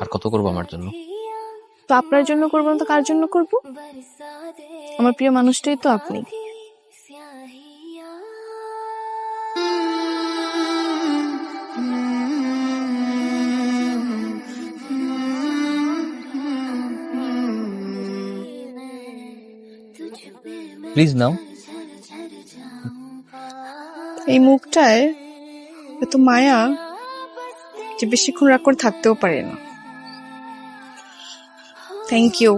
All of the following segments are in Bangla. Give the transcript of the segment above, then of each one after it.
আর কত করবো আমার জন্য? তো আপনার জন্য করবো না তো কার জন্য করবো? আমার প্রিয় মানুষটাই তো আপনি। প্লিজ নাও। এই মুখটায় এত মায়া যে বেশিক্ষণ রাগ করে থাকতেও পারে না। Thank you.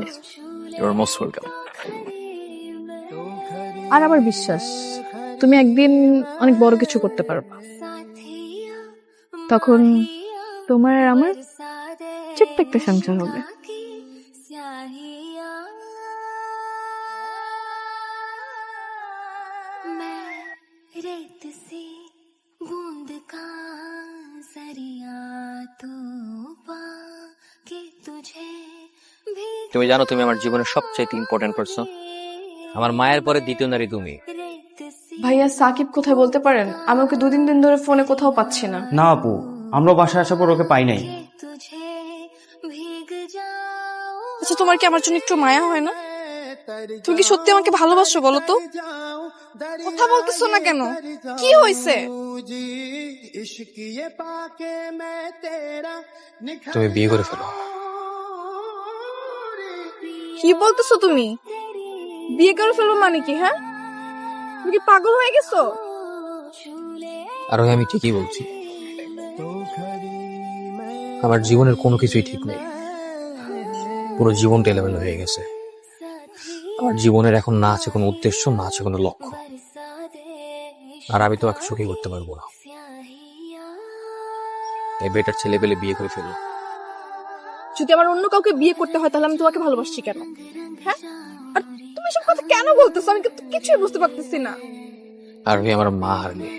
You are most welcome. আর আমার বিশ্বাস তুমি একদিন অনেক বড় কিছু করতে পারবা। তখন তোমার আর আমার ছোট্ট একটা সংসার হবে। তুমি জানো তুমি আমার জীবনের সবচেয়ে ইম্পর্টেন্ট পারসন। আমার মায়ের পরে দ্বিতীয় নারী তুমি। ভাইয়া সাকিব কোথায় বলতে পারেন? আমি ওকে 2-3 দিন ধরে ফোনে কোথাও পাচ্ছি না। না আপু, আমরা বাসায় আসার পর ওকে পাই নাই। আচ্ছা তোমার কি আমার জন্য একটু মায়া হয় না? তুমি কি সত্যি আমাকে ভালোবাসো বলো তো? কথা বলতেছো না কেন? কি হয়েছে? তুমি বিয়ে করে ফেলো। কি বলতেছো তুমি? বিয়ে করে ফেলবো মানে কি? হ্যাঁ, তুমি কি পাগল হয়ে গেছো? আর আমি ঠিকই বলছি। আমার জীবনের কোনো কিছুই ঠিক নেই। পুরো জীবনটা এলোমেলো হয়ে গেছে। আমার জীবনের এখন না আছে কোনো উদ্দেশ্য, না আছে কোনো লক্ষ্য। আর আমি তোমাকে সুখী করতে পারবো না। এই বেটার ছেলে পেলে বিয়ে করে ফেলো। যদি আমার অন্য কাউকে বিয়ে করতে হয় তাহলে আমি তোমাকে ভালোবাসছি কেন? হ্যাঁ, আর তুমি সব কথা কেন বলতেছো? আমি কিন্তু কিছুই বুঝতে পারতেছি না। আর আমার মা আর নেই।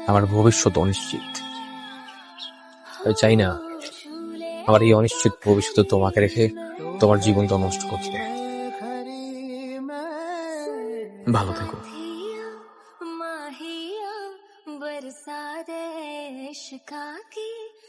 আমার ভবিষ্যৎ অনিশ্চিত। আমি চাই না আমার এই অনিশ্চিত ভবিষ্যতে তোমাকে রেখে তোমার জীবনটা নষ্ট করতে। ভালো থেকো।